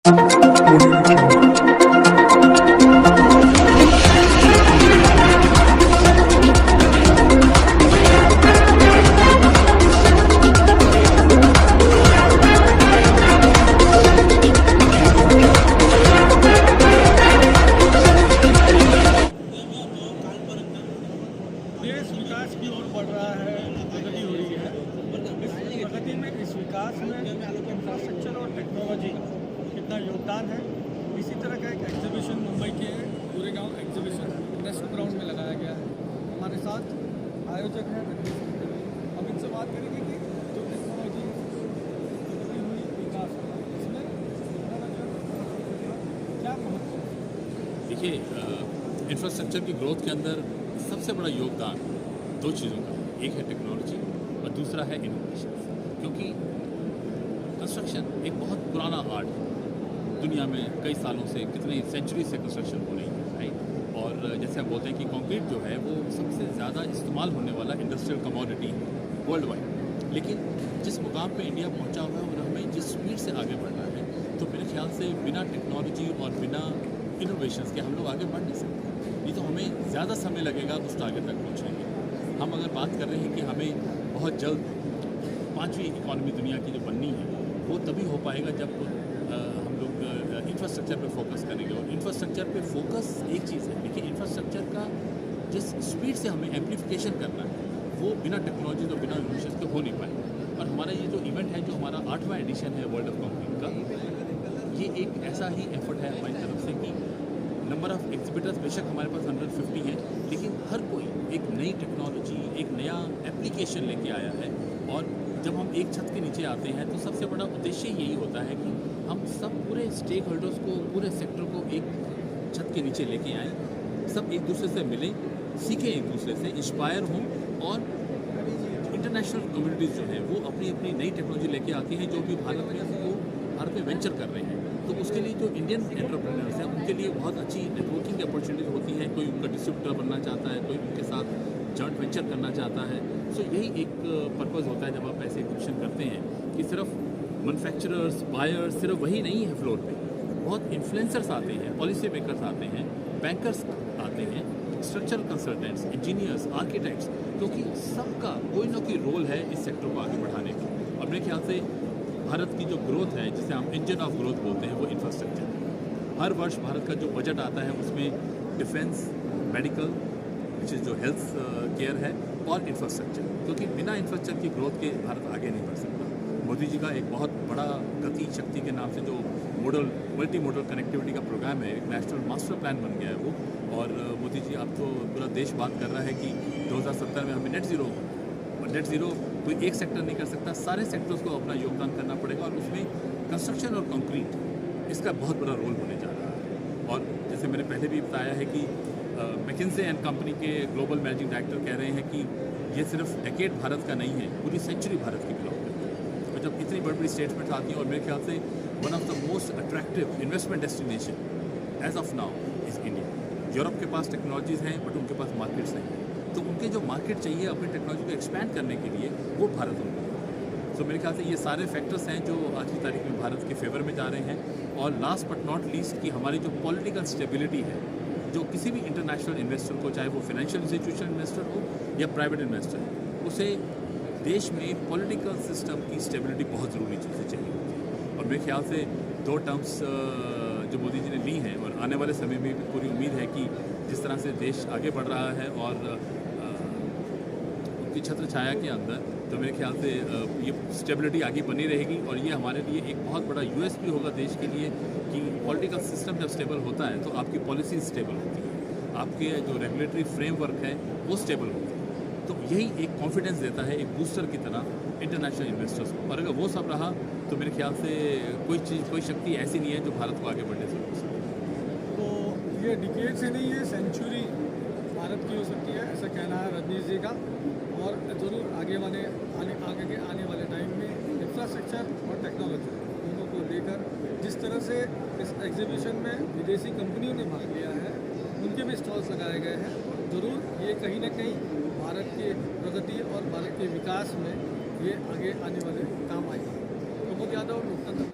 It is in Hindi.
देश विकास की ओर बढ़ रहा है, प्रगति हो रही है। इस प्रगति में, इस विकास में इंफ्रास्ट्रक्चर और टेक्नोलॉजी का कितना योगदान है, इसी तरह का एक एग्जीबिशन मुंबई के गोरेगांव एग्जीबिशन नेस्को ग्राउंड में लगाया गया है। हमारे साथ आयोजक हैं रणजीत सिंह। हम इनसे बात करेंगे कि जो टेक्नोलॉजी प्रगति हुई, विकास हुआ, इसमें क्या महत्व है? देखिए, इंफ्रास्ट्रक्चर की ग्रोथ के अंदर सबसे बड़ा योगदान दो चीज़ों का है। एक है टेक्नोलॉजी और दूसरा है इनोवेशन। क्योंकि कंस्ट्रक्शन एक बहुत पुराना आर्ट है। दुनिया में कई सालों से, कितने सेंचुरी से कंस्ट्रक्शन हो रही है, राइट। और जैसे हम बोलते हैं कि कंक्रीट जो है वो सबसे ज़्यादा इस्तेमाल होने वाला इंडस्ट्रियल कमोडिटी है वर्ल्ड वाइड। लेकिन जिस मुकाम पे इंडिया पहुंचा हुआ है और हमें जिस स्पीड से आगे बढ़ना है, तो मेरे ख्याल से बिना टेक्नोलॉजी और बिना इनोवेशंस के हम लोग आगे बढ़ नहीं सकते। नहीं तो हमें ज़्यादा समय लगेगा उस टारगेट तक पहुँचने के। हम अगर बात कर रहे हैं कि हमें बहुत जल्द 5वीं इकॉनमी दुनिया की जो बननी है, वो तभी हो पाएगा जब हम लोग इंफ्रास्ट्रक्चर पे फोकस करेंगे। और इंफ्रास्ट्रक्चर पे फोकस एक चीज़ है, देखिए इंफ्रास्ट्रक्चर का जिस स्पीड से हमें एम्प्लीफिकेशन करना है, वो बिना टेक्नोलॉजी और बिना इनोवेशन के हो नहीं पाएगा। और हमारा ये जो इवेंट है, जो हमारा 8वां एडिशन है वर्ल्ड ऑफ कंक्रीट का, ये एक ऐसा ही एफर्ट है हमारी तरफ से कि नंबर ऑफ़ एग्जिबिटर्स बेशक हमारे पास 150 हैं, लेकिन हर कोई एक नई टेक्नोलॉजी, एक नया एप्लीकेशन लेके आया है। और जब हम एक छत के नीचे आते हैं तो सबसे बड़ा उद्देश्य यही होता है कि हम सब पूरे स्टेक होल्डर्स को, पूरे सेक्टर को एक छत के नीचे लेके आएँ, सब एक दूसरे से मिलें, सीखें एक दूसरे से, इंस्पायर हों। और इंटरनेशनल कम्युनिटीज़ जो हैं वो अपनी अपनी नई टेक्नोलॉजी लेके आती हैं, जो भी भारत में वेंचर कर रहे हैं। तो उसके लिए जो इंडियन एंटरप्रेन्योर्स हैं, उनके लिए बहुत अच्छी नेटवर्किंग की अपॉर्चुनिटीज होती हैं। कोई उनका डिस्ट्रीब्यूटर बनना चाहता है, कोई उनके साथ जॉइंट वेंचर करना चाहता है। सो यही एक पर्पज़ होता है जब आप ऐसे एग्जीबिशन करते हैं कि सिर्फ मैन्युफैक्चरर्स, बायर्स, सिर्फ वही नहीं है फ्लोर पे। बहुत इन्फ्लुएंसर्स आते हैं, पॉलिसी मेकर्स आते हैं, बैंकर्स आते हैं, स्ट्रक्चरल कंसल्टेंट्स, इंजीनियर्स, आर्किटेक्ट्स, क्योंकि सबका कोई ना कोई रोल है इस सेक्टर को आगे बढ़ाने का। और मेरे ख्याल से भारत की जो ग्रोथ है, जिसे हम इंजन ऑफ ग्रोथ बोलते हैं, वो इंफ्रास्ट्रक्चर है। हर वर्ष भारत का जो बजट आता है उसमें डिफेंस, मेडिकल, विच इज़ जो हेल्थ केयर है, और इंफ्रास्ट्रक्चर। क्योंकि बिना इंफ्रास्ट्रक्चर की ग्रोथ के भारत आगे नहीं बढ़ सकता। मोदी जी का एक बहुत बड़ा गति शक्ति के नाम से जो मल्टी मोडल कनेक्टिविटी का प्रोग्राम है, एक नेशनल मास्टर प्लान बन गया है वो। और मोदी जी, अब तो पूरा देश बात कर रहा है कि 2070 में हमें नेट ज़ीरो, और नेट ज़ीरो कोई एक सेक्टर नहीं कर सकता, सारे सेक्टर्स को अपना योगदान करना पड़ेगा। और उसमें कंस्ट्रक्शन और कंक्रीट इसका बहुत बड़ा रोल होने जा रहा है। और जैसे मैंने पहले भी बताया है कि मैकिन्से एंड कंपनी के ग्लोबल मैनेजिंग डायरेक्टर कह रहे हैं कि ये सिर्फ डेकेड भारत का नहीं है, पूरी सेंचुरी भारत की बिलोंग करती है। और जब इतनी बड़ी बड़ी स्टेटमेंट्स आती हैं, और मेरे ख्याल से one of the most attractive investment destination as of now is India. Europe के पास टेक्नोलॉजीज़ हैं, बट उनके पास मार्केट्स नहीं हैं। तो उनके जो मार्केट चाहिए अपनी टेक्नोलॉजी को एक्सपैंड करने के लिए, वो भारत उनको। तो मेरे ख्याल से ये सारे फैक्टर्स हैं जो आज की तारीख में भारत के फेवर में जा रहे हैं। और लास्ट बट नॉट लीस्ट कि हमारी जो पॉलिटिकल स्टेबिलिटी है, जो किसी भी इंटरनेशनल इन्वेस्टर को, चाहे वो फाइनेंशियल इंस्टीट्यूशन इन्वेस्टर हो या प्राइवेट इन्वेस्टर, उसे देश में पॉलिटिकल सिस्टम की स्टेबिलिटी बहुत ज़रूरी चीज़ें चाहिए होती है। और मेरे ख्याल से 2 टर्म्स जो मोदी जी ने ली हैं, और आने वाले समय में भी पूरी उम्मीद है कि जिस तरह से देश आगे बढ़ रहा है और उनकी छत्र छाया के अंदर, तो मेरे ख्याल से ये स्टेबिलिटी आगे बनी रहेगी। और ये हमारे लिए एक बहुत बड़ा यूएसपी होगा देश के लिए कि पॉलिटिकल सिस्टम जब स्टेबल होता है तो आपकी पॉलिसी स्टेबल होती है, आपके जो रेगुलेटरी फ्रेमवर्क है वो स्टेबल होती है। तो यही एक कॉन्फिडेंस देता है, एक बूस्टर की तरह इंटरनेशनल इन्वेस्टर्स को। और अगर वो सब रहा तो मेरे ख्याल से कोई शक्ति ऐसी नहीं है जो भारत को आगे बढ़ने से रोक सके। तो ये डिकेड से नहीं, ये सेंचुरी भारत की हो सकती है, ऐसा कहना है रणजीत जी का। और ज़रूर आगे वाले आने वाले टाइम में इंफ्रास्ट्रक्चर और टेक्नोलॉजी दोनों को लेकर, जिस तरह से इस एग्जीबिशन में विदेशी कंपनियों ने भाग लिया है, उनके भी स्टॉल्स लगाए गए हैं, ज़रूर ये कहीं ना कहीं भारत की प्रगति और भारत के विकास में ये आगे आने वाले काम आएगा। प्रमोद यादव, लोकतंत्र।